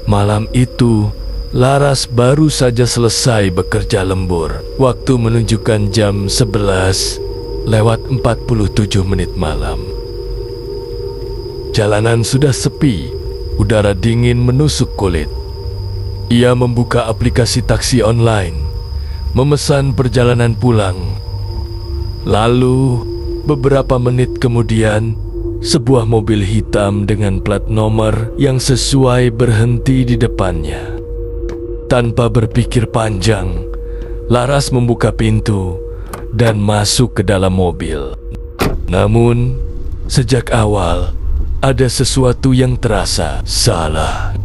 Malam itu, Laras baru saja selesai bekerja lembur. Waktu menunjukkan jam 11 lewat 47 menit malam. Jalanan sudah sepi, udara dingin menusuk kulit. Ia membuka aplikasi taksi online, memesan perjalanan pulang. Lalu, beberapa menit kemudian, sebuah mobil hitam dengan plat nomor yang sesuai berhenti di depannya. Tanpa berpikir panjang, Laras membuka pintu dan masuk ke dalam mobil. Namun, sejak awal, ada sesuatu yang terasa salah.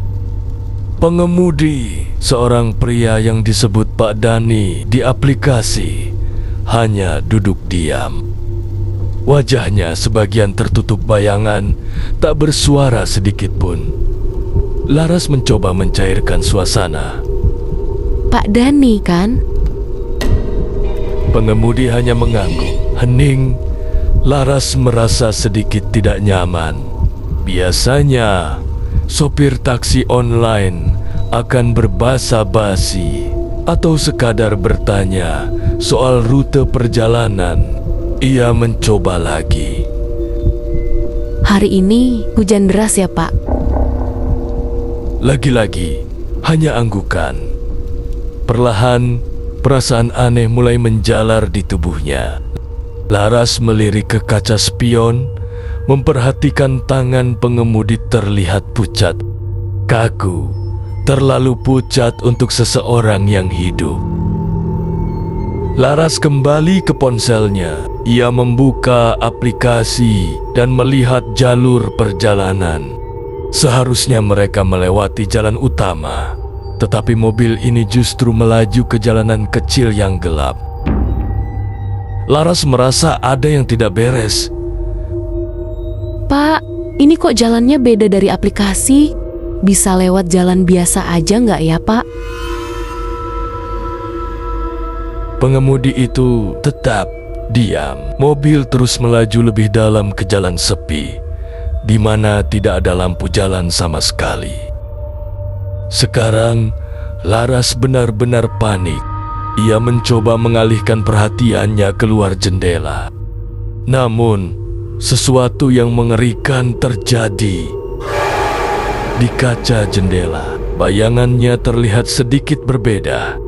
Pengemudi, seorang pria yang disebut Pak Dani di aplikasi, hanya duduk diam. Wajahnya sebagian tertutup bayangan, tak bersuara sedikit pun. Laras mencoba mencairkan suasana. Pak Dani kan? Pengemudi hanya mengangguk, hening. Laras merasa sedikit tidak nyaman. Biasanya, sopir taksi online akan berbasa-basi atau sekadar bertanya soal rute perjalanan. Ia mencoba lagi. Hari ini hujan deras ya, Pak? Lagi-lagi, hanya anggukan. Perlahan, perasaan aneh mulai menjalar di tubuhnya. Laras melirik ke kaca spion, memperhatikan tangan pengemudi terlihat pucat, kaku, terlalu pucat untuk seseorang yang hidup. Laras kembali ke ponselnya. Ia membuka aplikasi dan melihat jalur perjalanan. Seharusnya mereka melewati jalan utama, tetapi mobil ini justru melaju ke jalanan kecil yang gelap. Laras merasa ada yang tidak beres. Pak, ini kok jalannya beda dari aplikasi? Bisa lewat jalan biasa aja nggak ya, Pak? Pengemudi itu tetap diam. Mobil terus melaju lebih dalam ke jalan sepi, di mana tidak ada lampu jalan sama sekali. Sekarang, Laras benar-benar panik. Ia mencoba mengalihkan perhatiannya keluar jendela. Namun, sesuatu yang mengerikan terjadi. Di kaca jendela, bayangannya terlihat sedikit berbeda.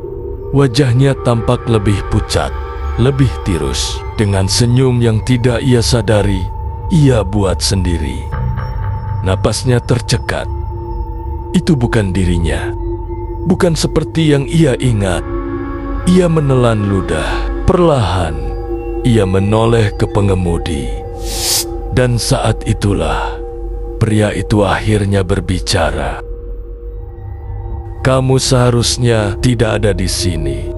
Wajahnya tampak lebih pucat, lebih tirus. Dengan senyum yang tidak ia sadari, ia buat sendiri. Napasnya tercekat. Itu bukan dirinya. Bukan seperti yang ia ingat. Ia menelan ludah. Perlahan, ia menoleh ke pengemudi. Dan saat itulah, pria itu akhirnya berbicara. Kamu seharusnya tidak ada di sini.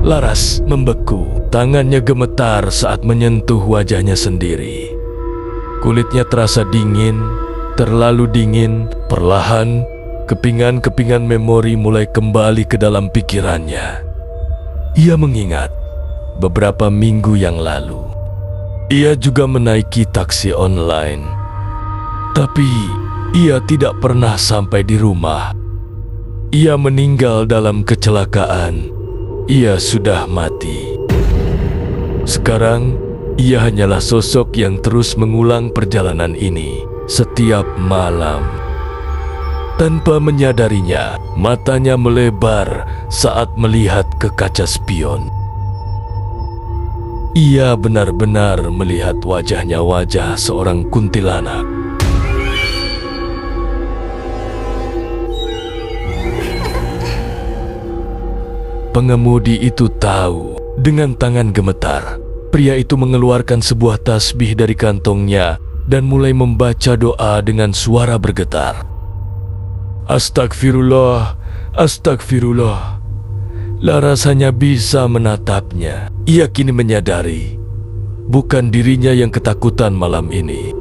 Laras membeku, tangannya gemetar saat menyentuh wajahnya sendiri. Kulitnya terasa dingin, terlalu dingin. Perlahan, kepingan-kepingan memori mulai kembali ke dalam pikirannya. Ia mengingat beberapa minggu yang lalu, ia juga menaiki taksi online. Tapi ia tidak pernah sampai di rumah. Ia meninggal dalam kecelakaan. Ia sudah mati. Sekarang, ia hanyalah sosok yang terus mengulang perjalanan ini setiap malam. Tanpa menyadarinya, matanya melebar saat melihat ke kaca spion. Ia benar-benar melihat wajahnya wajah seorang kuntilanak. Pengemudi itu tahu. Dengan tangan gemetar, pria itu mengeluarkan sebuah tasbih dari kantongnya dan mulai membaca doa dengan suara bergetar. Astagfirullah, astagfirullah. Laras hanya bisa menatapnya. Ia kini menyadari, bukan dirinya yang ketakutan malam ini.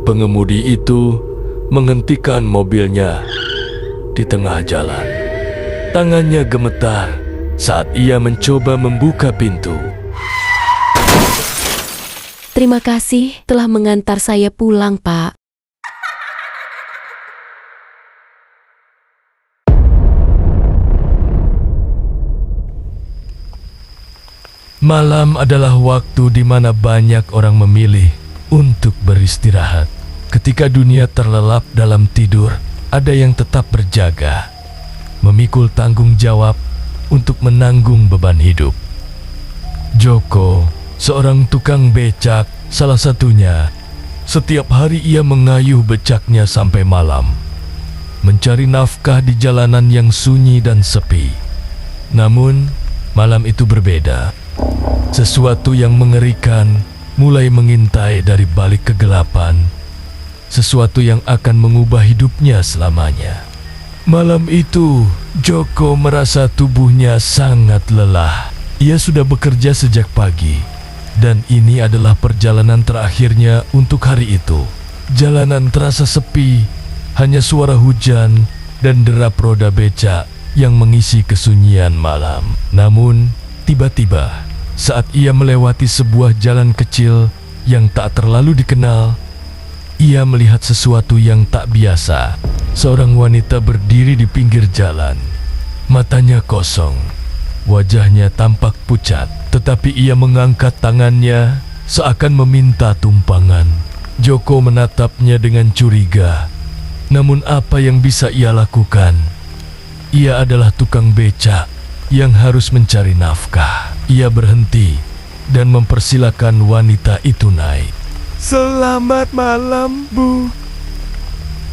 Pengemudi itu menghentikan mobilnya di tengah jalan. Tangannya gemetar saat ia mencoba membuka pintu. Terima kasih telah mengantar saya pulang, Pak. Malam adalah waktu di mana banyak orang memilih untuk beristirahat. Ketika dunia terlelap dalam tidur, ada yang tetap berjaga, memikul tanggung jawab untuk menanggung beban hidup. Joko, seorang tukang becak, salah satunya. Setiap hari ia mengayuh becaknya sampai malam, mencari nafkah di jalanan yang sunyi dan sepi. Namun, malam itu berbeda. Sesuatu yang mengerikan mulai mengintai dari balik kegelapan, sesuatu yang akan mengubah hidupnya selamanya. Malam itu, Joko merasa tubuhnya sangat lelah. Ia sudah bekerja sejak pagi, dan ini adalah perjalanan terakhirnya untuk hari itu. Jalanan terasa sepi, hanya suara hujan dan derap roda becak yang mengisi kesunyian malam. Namun, tiba-tiba, saat ia melewati sebuah jalan kecil yang tak terlalu dikenal, ia melihat sesuatu yang tak biasa. Seorang wanita berdiri di pinggir jalan. Matanya kosong, wajahnya tampak pucat, tetapi ia mengangkat tangannya seakan meminta tumpangan. Joko menatapnya dengan curiga. Namun apa yang bisa ia lakukan? Ia adalah tukang becak yang harus mencari nafkah. Ia berhenti dan mempersilakan wanita itu naik. "Selamat malam, Bu."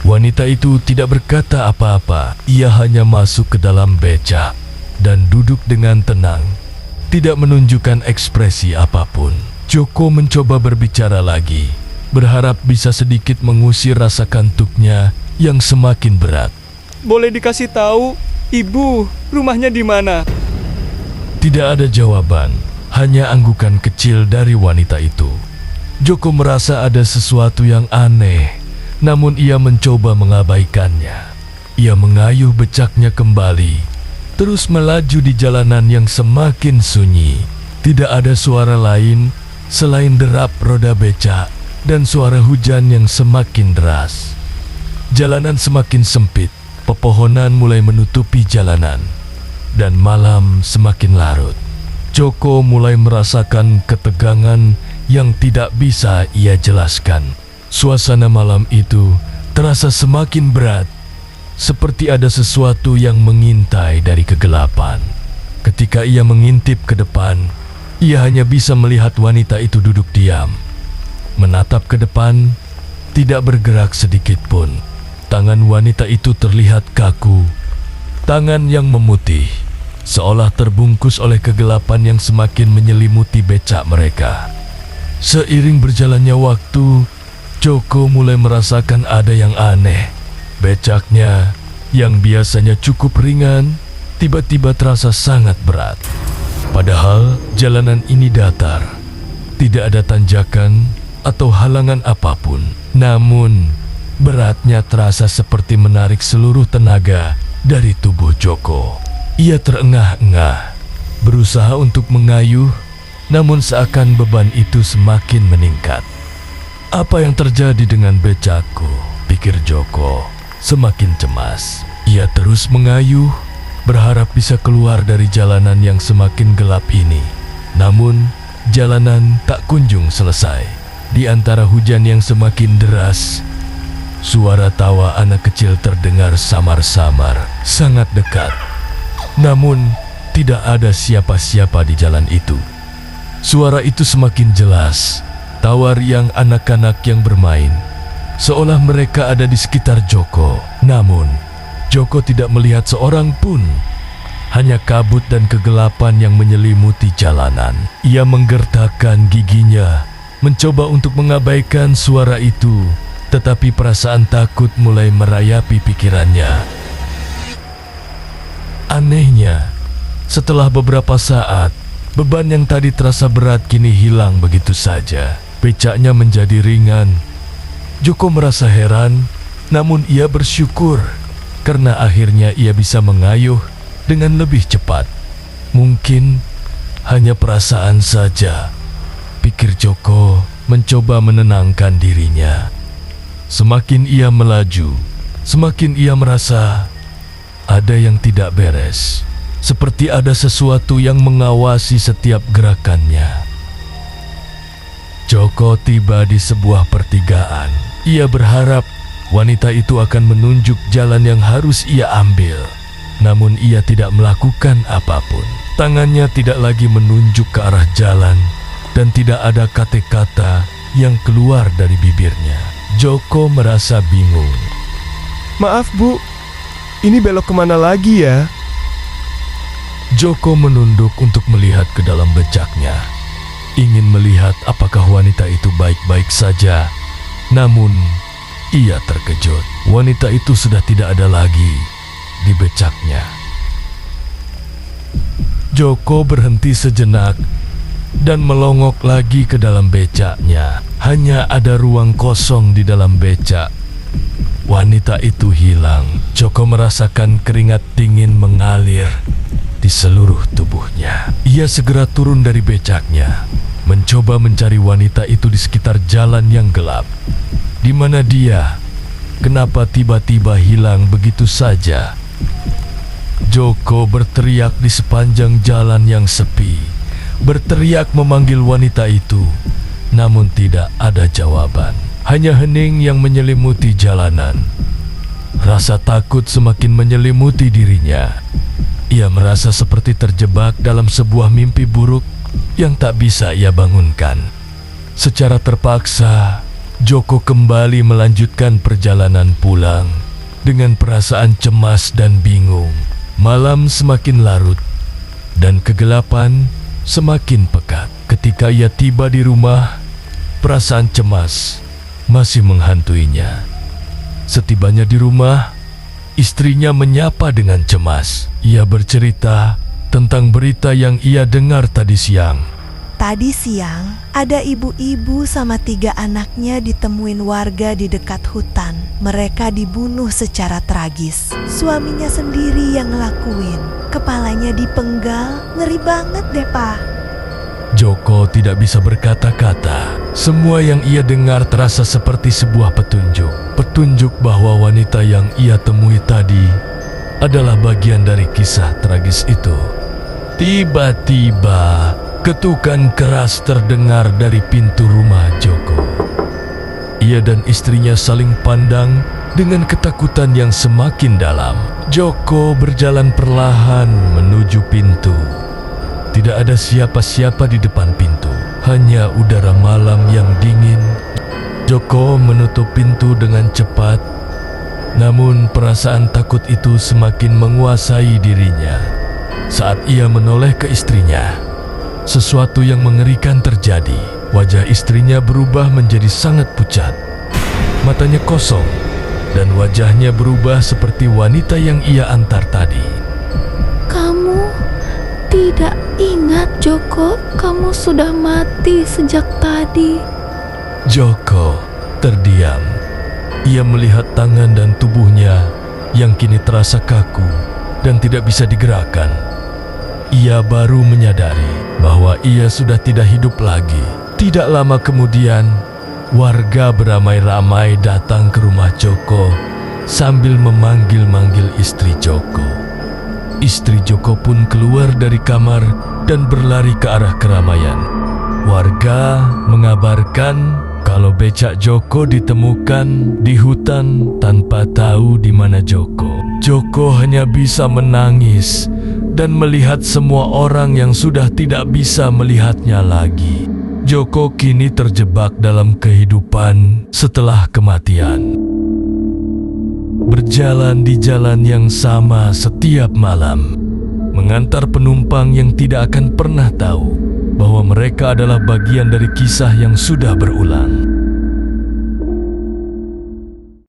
Wanita itu tidak berkata apa-apa. Ia hanya masuk ke dalam becak dan duduk dengan tenang, tidak menunjukkan ekspresi apapun. Joko mencoba berbicara lagi, berharap bisa sedikit mengusir rasa kantuknya yang semakin berat. "Boleh dikasih tahu, Ibu, rumahnya di mana?" Tidak ada jawaban, hanya anggukan kecil dari wanita itu. Joko merasa ada sesuatu yang aneh, namun ia mencoba mengabaikannya. Ia mengayuh becaknya kembali, terus melaju di jalanan yang semakin sunyi. Tidak ada suara lain selain derap roda becak dan suara hujan yang semakin deras. Jalanan semakin sempit, pepohonan mulai menutupi jalanan, dan malam semakin larut. Joko mulai merasakan ketegangan yang tidak bisa ia jelaskan. Suasana malam itu terasa semakin berat, seperti ada sesuatu yang mengintai dari kegelapan. Ketika ia mengintip ke depan, ia hanya bisa melihat wanita itu duduk diam, menatap ke depan, tidak bergerak sedikit pun. Tangan wanita itu terlihat kaku, tangan yang memutih, seolah terbungkus oleh kegelapan yang semakin menyelimuti becak mereka. Seiring berjalannya waktu, Joko mulai merasakan ada yang aneh. Becaknya yang biasanya cukup ringan, tiba-tiba terasa sangat berat. Padahal jalanan ini datar, tidak ada tanjakan atau halangan apapun. Namun, beratnya terasa seperti menarik seluruh tenaga dari tubuh Joko. Ia terengah-engah, berusaha untuk mengayuh, namun seakan beban itu semakin meningkat. "Apa yang terjadi dengan becakku?" pikir Joko, semakin cemas. Ia terus mengayuh, berharap bisa keluar dari jalanan yang semakin gelap ini. Namun, jalanan tak kunjung selesai. Di antara hujan yang semakin deras, suara tawa anak kecil terdengar samar-samar, sangat dekat. Namun, tidak ada siapa-siapa di jalan itu. Suara itu semakin jelas, tawa riang anak-anak yang bermain, seolah mereka ada di sekitar Joko. Namun, Joko tidak melihat seorang pun, hanya kabut dan kegelapan yang menyelimuti jalanan. Ia menggertakkan giginya, mencoba untuk mengabaikan suara itu, tetapi perasaan takut mulai merayapi pikirannya. Anehnya, setelah beberapa saat, beban yang tadi terasa berat kini hilang begitu saja. Becaknya menjadi ringan. Joko merasa heran, namun ia bersyukur karena akhirnya ia bisa mengayuh dengan lebih cepat. Mungkin hanya perasaan saja, pikir Joko mencoba menenangkan dirinya. Semakin ia melaju, semakin ia merasa ada yang tidak beres. seperti ada sesuatu yang mengawasi setiap gerakannya. Joko tiba di sebuah pertigaan. Ia berharap wanita itu akan menunjuk jalan yang harus ia ambil. Namun ia tidak melakukan apapun. Tangannya tidak lagi menunjuk ke arah jalan dan tidak ada kata-kata yang keluar dari bibirnya. Joko merasa bingung. Maaf Bu, ini belok kemana lagi ya? Joko menunduk untuk melihat ke dalam becaknya. Ingin melihat apakah wanita itu baik-baik saja. Namun, ia terkejut. Wanita itu sudah tidak ada lagi di becaknya. Joko berhenti sejenak dan melongok lagi ke dalam becaknya. Hanya ada ruang kosong di dalam becak. Wanita itu hilang. Joko merasakan keringat dingin mengalir di seluruh tubuhnya. Ia segera turun dari becaknya, mencoba mencari wanita itu di sekitar jalan yang gelap. Di mana dia? Kenapa tiba-tiba hilang begitu saja? Joko berteriak di sepanjang jalan yang sepi. Berteriak memanggil wanita itu, namun tidak ada jawaban. Hanya hening yang menyelimuti jalanan. Rasa takut semakin menyelimuti dirinya. Ia merasa seperti terjebak dalam sebuah mimpi buruk yang tak bisa ia bangunkan. Secara terpaksa, Joko kembali melanjutkan perjalanan pulang dengan perasaan cemas dan bingung. Malam semakin larut dan kegelapan semakin pekat. Ketika ia tiba di rumah, perasaan cemas masih menghantuinya. Setibanya di rumah, istrinya menyapa dengan cemas. Ia bercerita tentang berita yang ia dengar tadi siang. Tadi siang, ada ibu-ibu sama 3 anaknya ditemuin warga di dekat hutan. Mereka dibunuh secara tragis. Suaminya sendiri yang ngelakuin. Kepalanya dipenggal. Ngeri banget deh, Pak. Joko tidak bisa berkata-kata. Semua yang ia dengar terasa seperti sebuah petunjuk. Petunjuk bahwa wanita yang ia temui tadi adalah bagian dari kisah tragis itu. Tiba-tiba, ketukan keras terdengar dari pintu rumah Joko. Ia dan istrinya saling pandang dengan ketakutan yang semakin dalam. Joko berjalan perlahan menuju pintu. Tidak ada siapa-siapa di depan pintu, hanya udara malam yang dingin. Joko menutup pintu dengan cepat, namun perasaan takut itu semakin menguasai dirinya. Saat ia menoleh ke istrinya, sesuatu yang mengerikan terjadi. Wajah istrinya berubah menjadi sangat pucat. Matanya kosong dan wajahnya berubah seperti wanita yang ia antar tadi. Kamu tidak ingat, Joko? Kamu sudah mati sejak tadi. Joko terdiam. Ia melihat tangan dan tubuhnya yang kini terasa kaku dan tidak bisa digerakkan. Ia baru menyadari bahwa ia sudah tidak hidup lagi. Tidak lama kemudian, warga beramai-ramai datang ke rumah Joko sambil memanggil-manggil istri Joko. Istri Joko pun keluar dari kamar dan berlari ke arah keramaian. Warga mengabarkan kalau becak Joko ditemukan di hutan tanpa tahu di mana Joko. Joko hanya bisa menangis dan melihat semua orang yang sudah tidak bisa melihatnya lagi. Joko kini terjebak dalam kehidupan setelah kematian. Berjalan di jalan yang sama setiap malam, mengantar penumpang yang tidak akan pernah tahu bahwa mereka adalah bagian dari kisah yang sudah berulang.